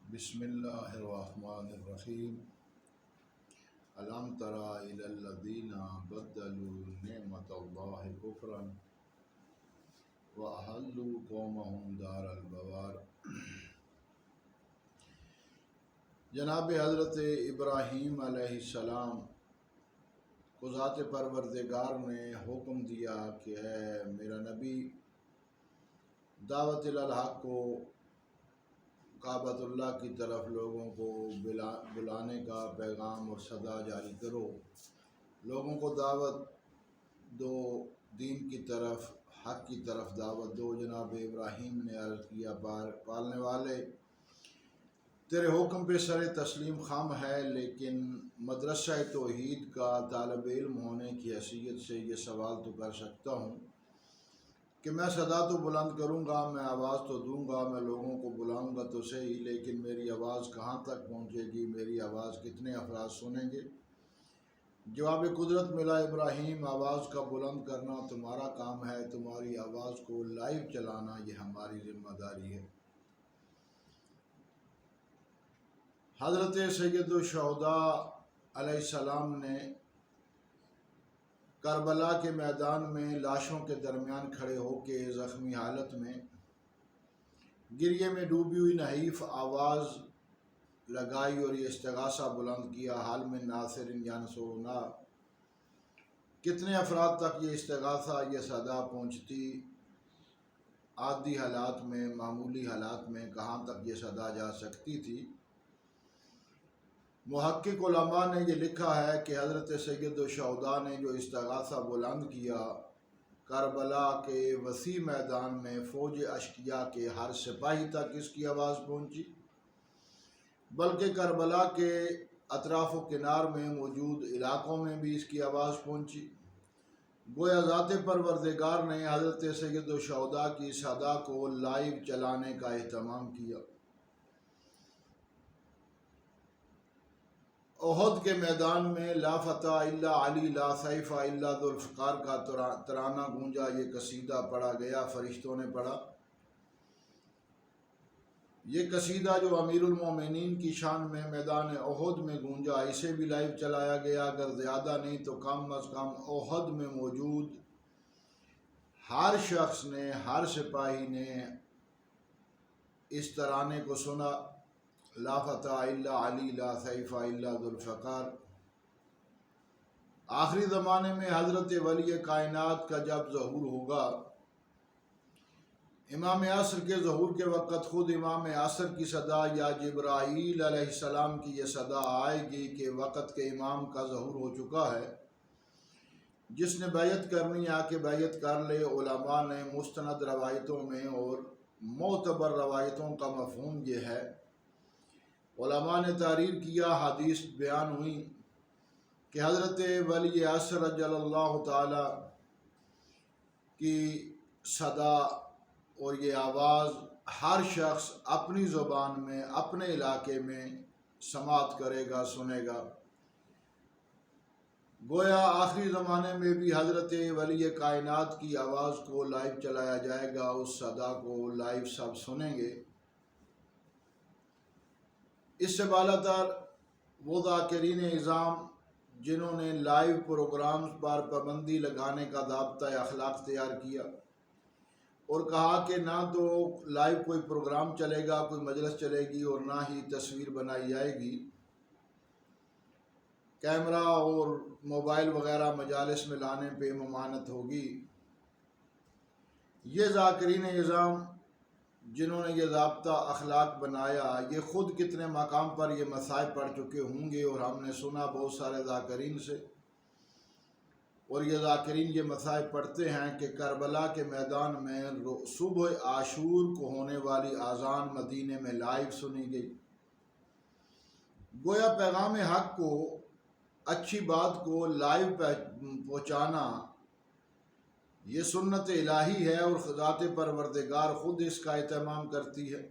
بسم اللہ الرحمن الرحیم الم تر الی الذین بدلوا نعمت اللہ کفرا واحلوا قومهم دار البوار۔ جناب حضرت ابراہیم علیہ السلام کو ذات پروردگار نے حکم دیا کہ اے میرا نبی، دعوت الحق کو کعبۃ اللہ کی طرف لوگوں کو بلانے کا پیغام اور صدا جاری کرو، لوگوں کو دعوت دو، دین کی طرف، حق کی طرف دعوت دو۔ جناب ابراہیم نے عرض کیا، پالنے والے تیرے حکم پہ سر تسلیم خم ہے، لیکن مدرسہ توحید کا طالب علم ہونے کی حیثیت سے یہ سوال تو کر سکتا ہوں کہ میں صدا تو بلند کروں گا، میں آواز تو دوں گا، میں لوگوں کو بلاؤں گا تو صحیح، لیکن میری آواز کہاں تک پہنچے گی، میری آواز کتنے افراد سنیں گے؟ جواب قدرت ملا، ابراہیم آواز کا بلند کرنا تمہارا کام ہے، تمہاری آواز کو لائیو چلانا یہ ہماری ذمہ داری ہے۔ حضرت سید الشہداء علیہ السلام نے کربلا کے میدان میں لاشوں کے درمیان کھڑے ہو کے زخمی حالت میں گریے میں ڈوبی ہوئی نحیف آواز لگائی اور یہ استغاثہ بلند کیا، حال میں ناصر ینصرنا۔ کتنے افراد تک یہ استغاثہ، یہ صدا پہنچتی؟ عادی حالات میں، معمولی حالات میں کہاں تک یہ صدا جا سکتی تھی؟ محقق علماء نے یہ لکھا ہے کہ حضرت سید الشہداء نے جو استغاثہ بلند کیا، کربلا کے وسیع میدان میں فوج اشقیاء کے ہر سپاہی تک اس کی آواز پہنچی، بلکہ کربلا کے اطراف و کنار میں موجود علاقوں میں بھی اس کی آواز پہنچی۔ گویا ذات پروردگار نے حضرت سید الشہداء کی صدا کو لائیو چلانے کا اہتمام کیا۔ احد کے میدان میں لا فتح الا علی لا سیف الا ذو الفقار کا ترانہ گونجا، یہ قصیدہ پڑھا گیا، فرشتوں نے پڑھا۔ یہ قصیدہ جو امیر المومنین کی شان میں میدان احد میں گونجا، اسے بھی لائیو چلایا گیا۔ اگر زیادہ نہیں تو کم از کم احد میں موجود ہر شخص نے، ہر سپاہی نے اس ترانے کو سنا، لا فتح الا علی لا سیف الا ذو الفقار۔ آخری زمانے میں حضرت ولی کائنات کا جب ظہور ہوگا، امام عصر کے ظہور کے وقت خود امام عصر کی صدا یا جبرائیل علیہ السلام کی یہ صدا آئے گی کہ وقت کے امام کا ظہور ہو چکا ہے، جس نے بیعت کرنی آ کے بیعت کر لے۔ علماء نے مستند روایتوں میں اور معتبر روایتوں کا مفہوم یہ ہے، علماء نے تحریر کیا، حدیث بیان ہوئی کہ حضرت ولی عصر رضی اللہ تعالی کی صدا اور یہ آواز ہر شخص اپنی زبان میں، اپنے علاقے میں سماعت کرے گا، سنے گا۔ گویا آخری زمانے میں بھی حضرت ولی کائنات کی آواز کو لائیو چلایا جائے گا، اس صدا کو لائیو سب سنیں گے۔ اس سے بالاتر وہ ذاکرین اعظام جنہوں نے لائیو پروگرامز پر پابندی لگانے کا ضابطۂ اخلاق تیار کیا اور کہا کہ نہ تو لائیو کوئی پروگرام چلے گا، کوئی مجلس چلے گی، اور نہ ہی تصویر بنائی جائے گی، کیمرہ اور موبائل وغیرہ مجالس میں لانے پہ ممانعت ہوگی۔ یہ ذاکرین اعظام جنہوں نے یہ ضابطہ اخلاق بنایا، یہ خود کتنے مقام پر یہ مسائل پڑھ چکے ہوں گے، اور ہم نے سنا بہت سارے ذاکرین سے، اور یہ ذاکرین یہ مسائل پڑھتے ہیں کہ کربلا کے میدان میں صبح عاشور کو ہونے والی اذان مدینے میں لائیو سنی گئی۔ گویا پیغام حق کو، اچھی بات کو لائیو پہنچانا یہ سنت الہی ہے، اور ذات پروردگار خود اس کا اہتمام کرتی ہے۔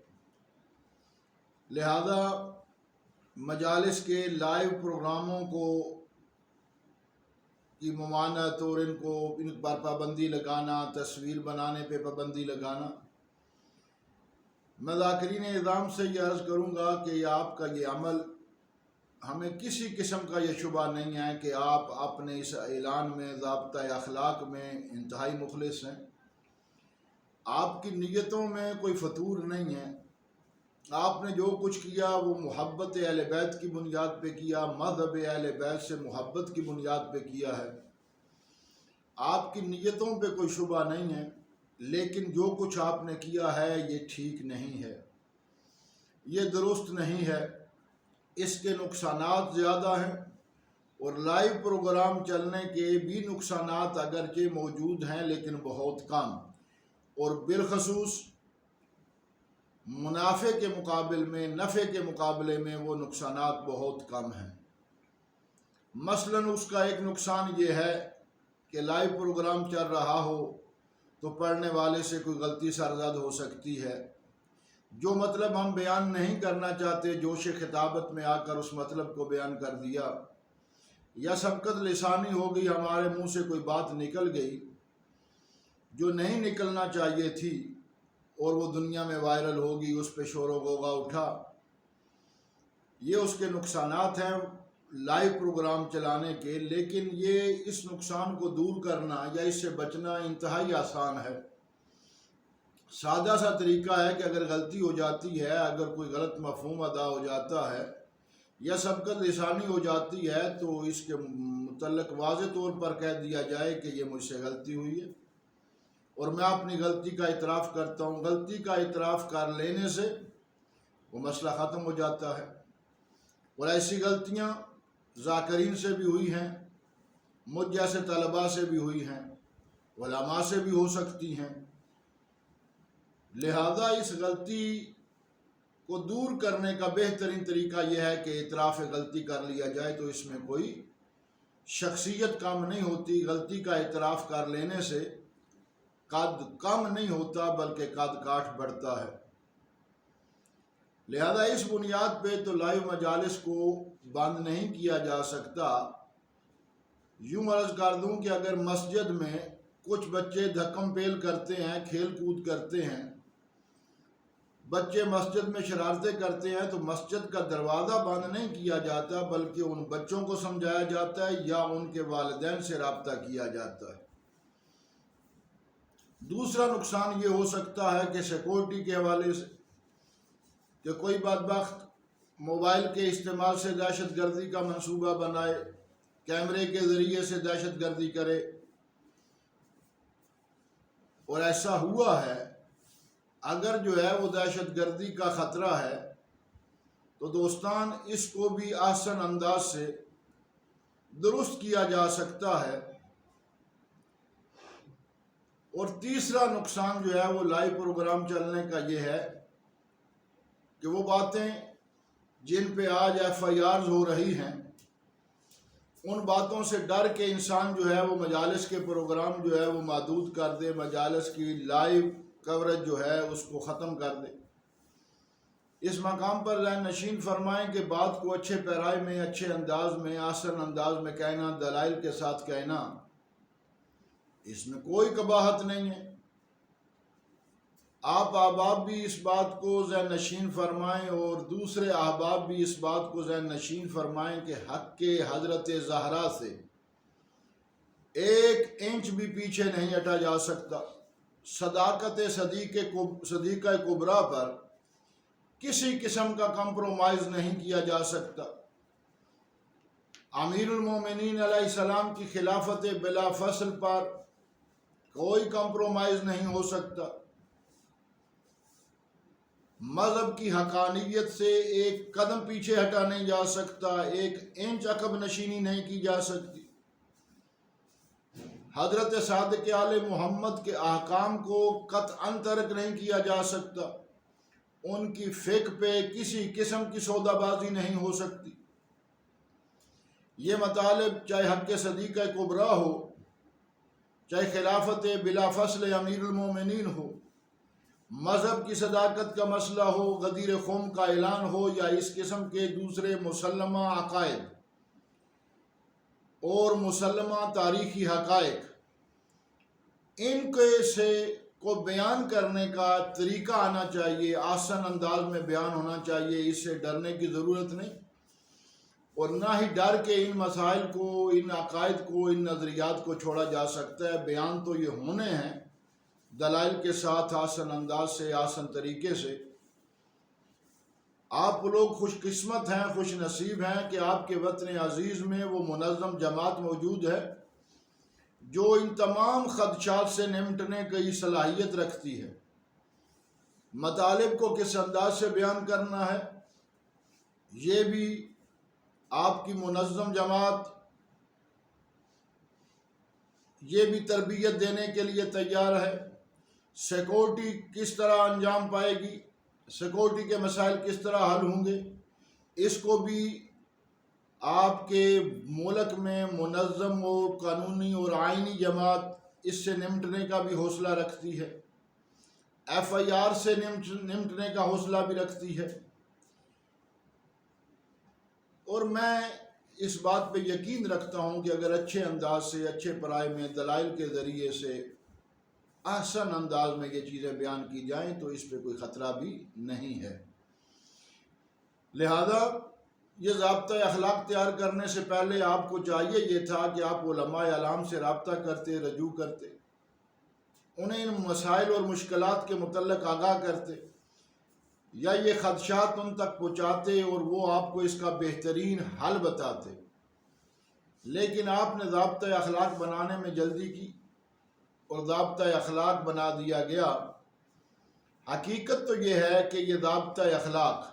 لہذا مجالس کے لائیو پروگراموں کی ممانعت اور ان پر پابندی لگانا، تصویر بنانے پہ پابندی لگانا، میں ذاکرین اعظام سے یہ عرض کروں گا کہ آپ کا یہ عمل ہمیں کسی قسم کا یہ شبہ نہیں ہے کہ آپ اپنے اس اعلان میں ضابطۂ اخلاق میں انتہائی مخلص ہیں. آپ کی نیتوں میں کوئی فتور نہیں ہے. آپ نے جو کچھ کیا وہ محبت اہل بیت کی بنیاد پہ کیا، مذہب اہل بیت سے محبت کی بنیاد پہ کیا ہے. آپ کی نیتوں پہ کوئی شبہ نہیں ہے، لیکن جو کچھ آپ نے کیا ہے یہ ٹھیک نہیں ہے، یہ درست نہیں ہے. اس کے نقصانات زیادہ ہیں، اور لائیو پروگرام چلنے کے بھی نقصانات اگرچہ موجود ہیں لیکن بہت کم، اور بالخصوص منافع کے مقابل میں، نفع کے مقابلے میں وہ نقصانات بہت کم ہیں. مثلاً اس کا ایک نقصان یہ ہے کہ لائیو پروگرام چل رہا ہو تو پڑھنے والے سے کوئی غلطی سرزد ہو سکتی ہے. جو مطلب ہم بیان نہیں کرنا چاہتے، جوش خطابت میں آ کر اس مطلب کو بیان کر دیا، یا سبقت لسانی ہو گئی، ہمارے منہ سے کوئی بات نکل گئی جو نہیں نکلنا چاہیے تھی، اور وہ دنیا میں وائرل ہوگی، اس پہ شور و غوغا اٹھا. یہ اس کے نقصانات ہیں لائیو پروگرام چلانے کے. لیکن یہ اس نقصان کو دور کرنا یا اس سے بچنا انتہائی آسان ہے. سادہ سا طریقہ ہے کہ اگر غلطی ہو جاتی ہے، اگر کوئی غلط مفہوم ادا ہو جاتا ہے یا سبقت لسانی ہو جاتی ہے، تو اس کے متعلق واضح طور پر کہہ دیا جائے کہ یہ مجھ سے غلطی ہوئی ہے اور میں اپنی غلطی کا اعتراف کرتا ہوں. غلطی کا اعتراف کر لینے سے وہ مسئلہ ختم ہو جاتا ہے. اور ایسی غلطیاں ذاکرین سے بھی ہوئی ہیں، مجھ جیسے طلباء سے بھی ہوئی ہیں، علماء سے بھی ہو سکتی ہیں. لہذا اس غلطی کو دور کرنے کا بہترین طریقہ یہ ہے کہ اعتراف غلطی کر لیا جائے. تو اس میں کوئی شخصیت کم نہیں ہوتی. غلطی کا اعتراف کر لینے سے قد کم نہیں ہوتا بلکہ قد کاٹ بڑھتا ہے. لہذا اس بنیاد پہ تو لائیو مجالس کو بند نہیں کیا جا سکتا. یوں عرض کر دوں کہ اگر مسجد میں کچھ بچے دھکم پیل کرتے ہیں، کھیل کود کرتے ہیں، بچے مسجد میں شرارتیں کرتے ہیں، تو مسجد کا دروازہ بند نہیں کیا جاتا بلکہ ان بچوں کو سمجھایا جاتا ہے یا ان کے والدین سے رابطہ کیا جاتا ہے. دوسرا نقصان یہ ہو سکتا ہے کہ سیکورٹی کے حوالے سے، کہ کوئی بدبخت موبائل کے استعمال سے دہشت گردی کا منصوبہ بنائے، کیمرے کے ذریعے سے دہشت گردی کرے. اور ایسا ہوا ہے. اگر جو ہے وہ دہشت گردی کا خطرہ ہے تو دوستان اس کو بھی آسان انداز سے درست کیا جا سکتا ہے. اور تیسرا نقصان جو ہے وہ لائیو پروگرام چلنے کا یہ ہے کہ وہ باتیں جن پہ آج FIRs ہو رہی ہیں، ان باتوں سے ڈر کے انسان جو ہے وہ مجالس کے پروگرام جو ہے وہ محدود کر دے، مجالس کی لائیو کوریج جو ہے اس کو ختم کر دے. اس مقام پر ذہن نشین فرمائیں کہ بات کو اچھے پیرائی میں، اچھے انداز میں، آسان انداز میں کہنا، دلائل کے ساتھ کہنا، اس میں کوئی قباحت نہیں ہے. آپ احباب بھی اس بات کو ذہن نشین فرمائیں اور دوسرے احباب بھی اس بات کو ذہن نشین فرمائیں کہ حق کے حضرت زہرا سے 1 انچ بھی پیچھے نہیں ہٹا جا سکتا. صداقت صدیقہ کبریٰ پر کسی قسم کا کمپرومائز نہیں کیا جا سکتا. امیر المومنین علیہ السلام کی خلافت بلا فصل پر کوئی کمپرومائز نہیں ہو سکتا. مذہب کی حقانیت سے 1 قدم پیچھے ہٹا نہیں جا سکتا، 1 انچ عقب نشینی نہیں کی جا سکتی. حضرت صادق آل محمد کے احکام کو قطعاً ترک نہیں کیا جا سکتا. ان کی فقہ پہ کسی قسم کی سودا بازی نہیں ہو سکتی. یہ مطالب چاہے حق صدیقہ کبریٰ ہو، چاہے خلافت بلا فصل امیر المومنین ہو، مذہب کی صداقت کا مسئلہ ہو، غدیر خم کا اعلان ہو، یا اس قسم کے دوسرے مسلمہ عقائد اور مسلمہ تاریخی حقائق، ان کے سے کو بیان کرنے کا طریقہ آنا چاہیے، آسان انداز میں بیان ہونا چاہیے، اس سے ڈرنے کی ضرورت نہیں، اور نہ ہی ڈر کے ان مسائل کو، ان عقائد کو، ان نظریات کو چھوڑا جا سکتا ہے۔ بیان تو یہ ہونے ہیں دلائل کے ساتھ، آسان انداز سے، آسان طریقے سے۔ آپ لوگ خوش قسمت ہیں، خوش نصیب ہیں کہ آپ کے وطن عزیز میں وہ منظم جماعت موجود ہے جو ان تمام خدشات سے نمٹنے کی صلاحیت رکھتی ہے۔ مطالب کو کس انداز سے بیان کرنا ہے، یہ بھی آپ کی منظم جماعت یہ بھی تربیت دینے کے لیے تیار ہے۔ سیکورٹی کس طرح انجام پائے گی، سیکورٹی کے مسائل کس طرح حل ہوں گے، اس کو بھی آپ کے ملک میں منظم اور قانونی اور آئینی جماعت اس سے نمٹنے کا بھی حوصلہ رکھتی ہے، FIR سے نمٹنے کا حوصلہ بھی رکھتی ہے۔ اور میں اس بات پہ یقین رکھتا ہوں کہ اگر اچھے انداز سے، اچھے پرائے میں، دلائل کے ذریعے سے، احسن انداز میں یہ چیزیں بیان کی جائیں تو اس پہ کوئی خطرہ بھی نہیں ہے۔ لہذا یہ ضابطہ اخلاق تیار کرنے سے پہلے آپ کو چاہیے یہ تھا کہ آپ علماء اعلام سے رابطہ کرتے، رجوع کرتے، انہیں ان مسائل اور مشکلات کے متعلق آگاہ کرتے، یا یہ خدشات ان تک پہنچاتے اور وہ آپ کو اس کا بہترین حل بتاتے۔ لیکن آپ نے ضابطہ اخلاق بنانے میں جلدی کی اور ضابطہ اخلاق بنا دیا گیا۔ حقیقت تو یہ ہے کہ یہ ضابطہ اخلاق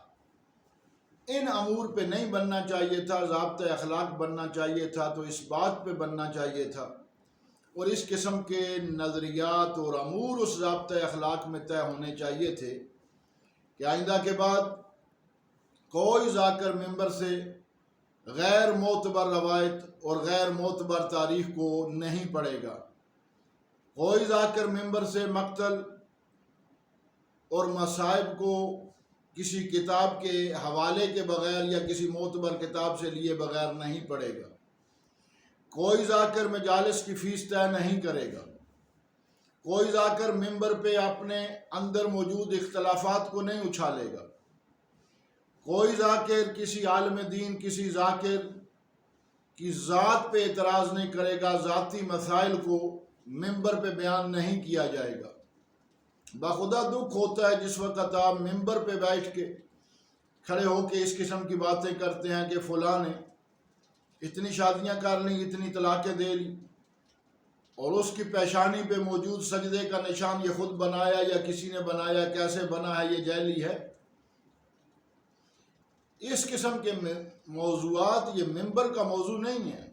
ان امور پہ نہیں بننا چاہیے تھا۔ ضابطہ اخلاق بننا چاہیے تھا تو اس بات پہ بننا چاہیے تھا، اور اس قسم کے نظریات اور امور اس ضابطہ اخلاق میں طے ہونے چاہیے تھے کہ آئندہ کے بعد کوئی ذاکر ممبر سے غیر معتبر روایت اور غیر معتبر تاریخ کو نہیں پڑھے گا، کوئی ذاکر ممبر سے مقتل اور مصائب کو کسی کتاب کے حوالے کے بغیر یا کسی معتبر کتاب سے لیے بغیر نہیں پڑھے گا، کوئی ذاکر مجالس کی فیس طے نہیں کرے گا، کوئی ذاکر ممبر پہ اپنے اندر موجود اختلافات کو نہیں اچھالے گا، کوئی ذاکر کسی عالم دین، کسی ذاکر کی ذات پہ اعتراض نہیں کرے گا، ذاتی مسائل کو ممبر پہ بیان نہیں کیا جائے گا۔ بخدا دکھ ہوتا ہے جس وقت آپ ممبر پہ بیٹھ کے کھڑے ہو کے اس قسم کی باتیں کرتے ہیں کہ فلاں نے اتنی شادیاں کر لیں، اتنی طلاقیں دے لی، اور اس کی پیشانی پہ موجود سجدے کا نشان یہ خود بنایا یا کسی نے بنایا، کیسے بنا ہے، یہ جعلی ہے۔ اس قسم کے موضوعات یہ ممبر کا موضوع نہیں ہے۔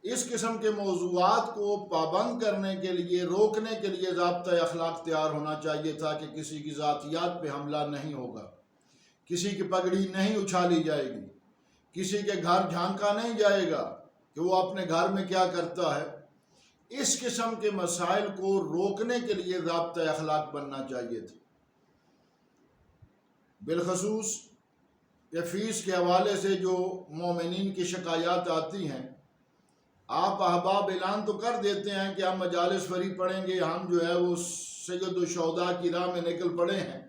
اس قسم کے موضوعات کو پابند کرنے کے لیے، روکنے کے لیے ضابطہ اخلاق تیار ہونا چاہیے تھا کہ کسی کی ذاتیات پہ حملہ نہیں ہوگا، کسی کی پگڑی نہیں اچھالی جائے گی، کسی کے گھر جھانکا نہیں جائے گا کہ وہ اپنے گھر میں کیا کرتا ہے۔ اس قسم کے مسائل کو روکنے کے لیے ضابطہ اخلاق بننا چاہیے تھا۔ بالخصوص یہ فیس کے حوالے سے جو مومنین کی شکایات آتی ہیں، آپ احباب اعلان تو کر دیتے ہیں کہ ہم مجالس فری پڑھیں گے، ہم جو ہے وہ سید الشہداء کی راہ میں نکل پڑے ہیں،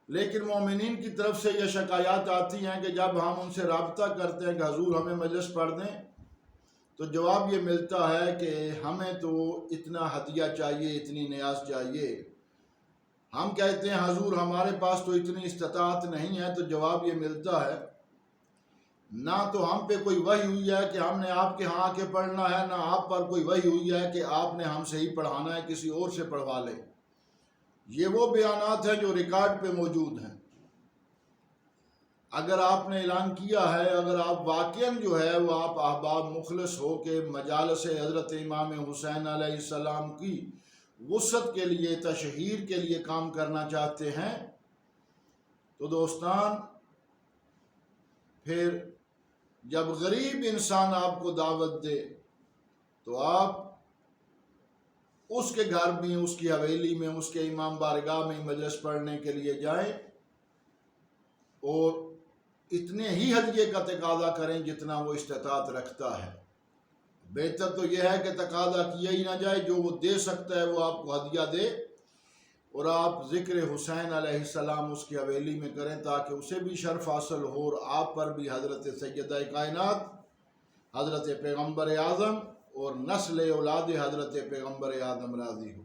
لیکن مومنین کی طرف سے یہ شکایات آتی ہیں کہ جب ہم ان سے رابطہ کرتے ہیں کہ حضور ہمیں مجلس پڑھ دیں، تو جواب یہ ملتا ہے کہ ہمیں تو اتنا ہدیہ چاہیے، اتنی نیاز چاہیے۔ ہم کہتے ہیں حضور ہمارے پاس تو اتنی استطاعت نہیں ہے، تو جواب یہ ملتا ہے نہ تو ہم پہ کوئی وحی ہوئی ہے کہ ہم نے آپ کے ہاں آ کے پڑھنا ہے، نہ آپ پر کوئی وحی ہوئی ہے کہ آپ نے ہم سے ہی پڑھانا ہے، کسی اور سے پڑھوا لے۔ یہ وہ بیانات ہیں جو ریکارڈ پہ موجود ہیں۔ اگر آپ نے اعلان کیا ہے، اگر آپ واقعاً جو ہے وہ آپ احباب مخلص ہو کے مجالس حضرت امام حسین علیہ السلام کی وسعت کے لیے، تشہیر کے لیے کام کرنا چاہتے ہیں، تو دوستان پھر جب غریب انسان آپ کو دعوت دے تو آپ اس کے گھر میں، اس کی حویلی میں، اس کے امام بارگاہ میں مجلس پڑھنے کے لیے جائیں اور اتنے ہی ہدیے کا تقاضا کریں جتنا وہ استطاعت رکھتا ہے۔ بہتر تو یہ ہے کہ تقاضا کیا ہی نہ جائے، جو وہ دے سکتا ہے وہ آپ کو ہدیہ دے، اور آپ ذکر حسین علیہ السلام اس کی حویلی میں کریں تاکہ اسے بھی شرف حاصل ہو، اور آپ پر بھی حضرت سیدہ کائنات حضرت پیغمبر اعظم اور نسل اولاد حضرت پیغمبر اعظم راضی ہو۔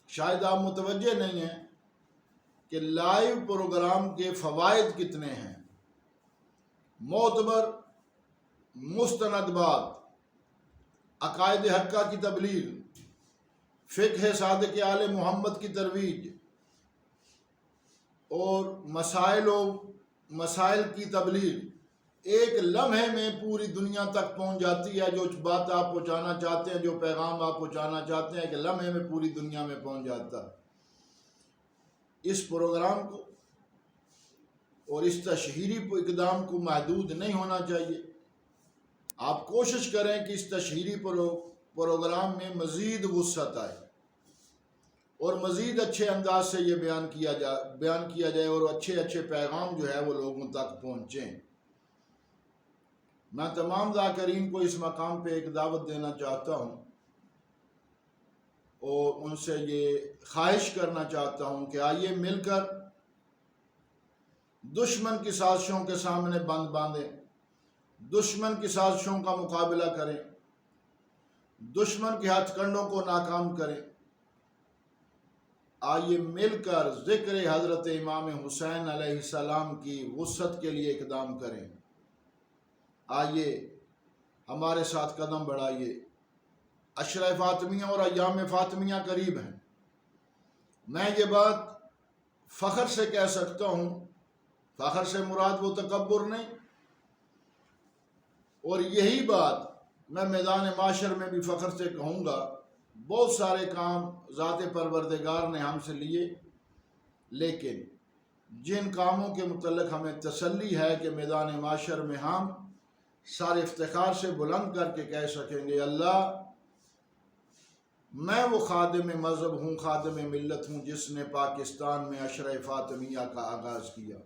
شاید آپ متوجہ نہیں ہیں کہ لائیو پروگرام کے فوائد کتنے ہیں۔ معتبر مستند بات، عقائد حقہ کی تبلیغ، فقہ صادق آل محمد کی ترویج، اور مسائل کی تبلیغ ایک لمحے میں پوری دنیا تک پہنچ جاتی ہے۔ جو بات آپ پہنچانا چاہتے ہیں، جو پیغام آپ پہنچانا چاہتے ہیں، ایک لمحے میں پوری دنیا میں پہنچ جاتا ہے۔ اس پروگرام کو اور اس تشہیری اقدام کو محدود نہیں ہونا چاہیے۔ آپ کوشش کریں کہ اس تشہیری پروگرام میں مزید وسعت آئے اور مزید اچھے انداز سے یہ بیان کیا جائے اور اچھے پیغام جو ہے وہ لوگوں تک پہنچیں۔ میں تمام ذاکرین کو اس مقام پہ ایک دعوت دینا چاہتا ہوں اور ان سے یہ خواہش کرنا چاہتا ہوں کہ آئیے مل کر دشمن کی سازشوں کے سامنے بند باندھیں، دشمن کی سازشوں کا مقابلہ کریں، دشمن کے ہتھ کنڈوں کو ناکام کریں۔ آئیے مل کر ذکر حضرت امام حسین علیہ السلام کی وسعت کے لیے اقدام کریں۔ آئیے ہمارے ساتھ قدم بڑھائیے۔ عشرہ فاطمیہ اور ایام فاطمیہ قریب ہیں۔ میں یہ بات فخر سے کہہ سکتا ہوں، فخر سے مراد وہ تکبر نہیں، اور یہی بات میں میدان معاشر میں بھی فخر سے کہوں گا۔ بہت سارے کام ذات پروردگار نے ہم سے لیے، لیکن جن کاموں کے متعلق ہمیں تسلی ہے کہ میدان معاشر میں ہم سارے افتخار سے بلند کر کے کہہ سکیں گے، اللہ میں وہ خادم مذہب ہوں، خادم ملت ہوں جس نے پاکستان میں عشرہ فاطمیہ کا آغاز کیا۔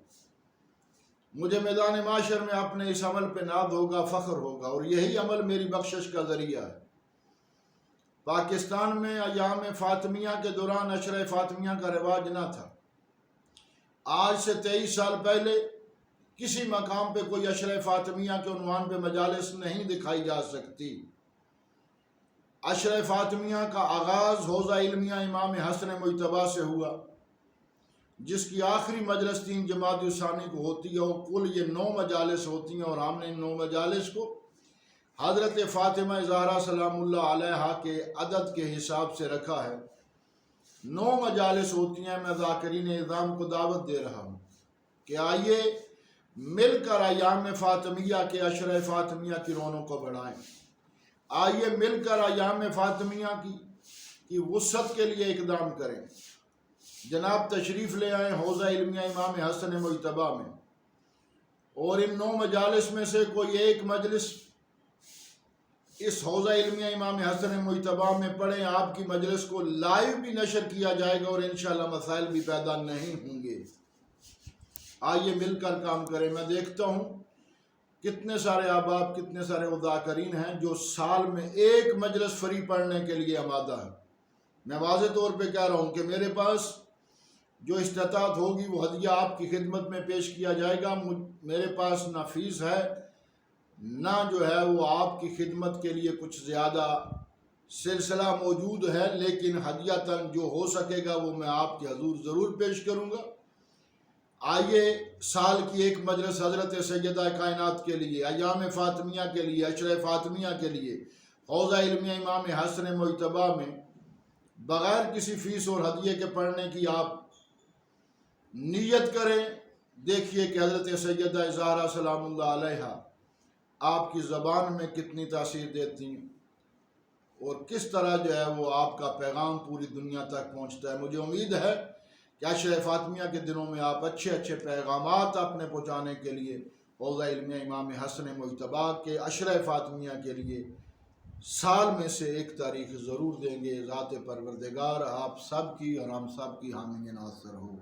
مجھے میدان معاشر میں اپنے اس عمل پہ ناز ہوگا، فخر ہوگا، اور یہی عمل میری بخشش کا ذریعہ ہے۔ پاکستان میں ایام فاطمیہ کے دوران عشرہ فاطمیہ کا رواج نہ تھا۔ آج سے 23 سال پہلے کسی مقام پہ کوئی عشرہ فاطمیہ کے عنوان پہ مجالس نہیں دکھائی جا سکتی۔ عشرہ فاطمیہ کا آغاز حوزہ علمیہ امام حسن مجتبیٰ سے ہوا، جس کی آخری مجلس 3 جمادی الثانی کو ہوتی ہے، اور کل یہ 9 مجالس ہوتی ہیں، اور ہم نے ان 9 مجالس کو حضرت فاطمہ زہرا سلام اللہ علیہا کے عدد کے حساب سے رکھا ہے۔ 9 مجالس ہوتی ہیں۔ میں ذاکرین اعظام کو دعوت دے رہا ہوں کہ آئیے مل کر ایام فاطمیہ کے عشرہ فاطمیہ کی رونق کو بڑھائیں۔ آئیے مل کر ایام فاطمیہ کی وسعت کے لیے اقدام کریں۔ جناب تشریف لے آئیں حوزہ علمیہ امام حسن مجتبیٰ میں، اور ان 9 مجالس میں سے کوئی ایک مجلس اس حوزہ علمیہ امام حسن مجتبیٰ میں پڑھیں۔ آپ کی مجلس کو لائیو بھی نشر کیا جائے گا، اور انشاءاللہ مسائل بھی پیدا نہیں ہوں گے۔ آئیے مل کر کام کریں۔ میں دیکھتا ہوں کتنے سارے احباب، کتنے سارے ذاکرین ہیں جو سال میں ایک مجلس فری پڑھنے کے لیے آمادہ ہے۔ میں واضح طور پہ کہہ رہا ہوں کہ میرے پاس جو استطاعت ہوگی وہ ہدیہ آپ کی خدمت میں پیش کیا جائے گا۔ میرے پاس نہ فیس ہے، نہ جو ہے وہ آپ کی خدمت کے لیے کچھ زیادہ سلسلہ موجود ہے، لیکن ہدیۃً جو ہو سکے گا وہ میں آپ کے حضور ضرور پیش کروں گا۔ آئیے سال کی ایک مجلس حضرت سیدہ کائنات کے لیے، ایام فاطمیہ کے لیے، عشرہ فاطمیہ کے لیے حوزہ علمیہ امام حسن مجتبیٰ میں بغیر کسی فیس اور ہدیے کے پڑھنے کی آپ نیت کریں۔ دیکھیے کہ حضرت سیدہ زہرا سلام اللہ علیہا آپ کی زبان میں کتنی تاثیر دیتی ہیں، اور کس طرح جو ہے وہ آپ کا پیغام پوری دنیا تک پہنچتا ہے۔ مجھے امید ہے کہ عشرہ فاطمیہ کے دنوں میں آپ اچھے پیغامات اپنے پہنچانے کے لیے حوزہ علمیہ امام حسن مجتبیٰ کے عشرہ فاطمیہ کے لیے سال میں سے ایک تاریخ ضرور دیں گے۔ ذات پروردگار آپ سب کی اور ہم سب کی حامی ناصر ہو۔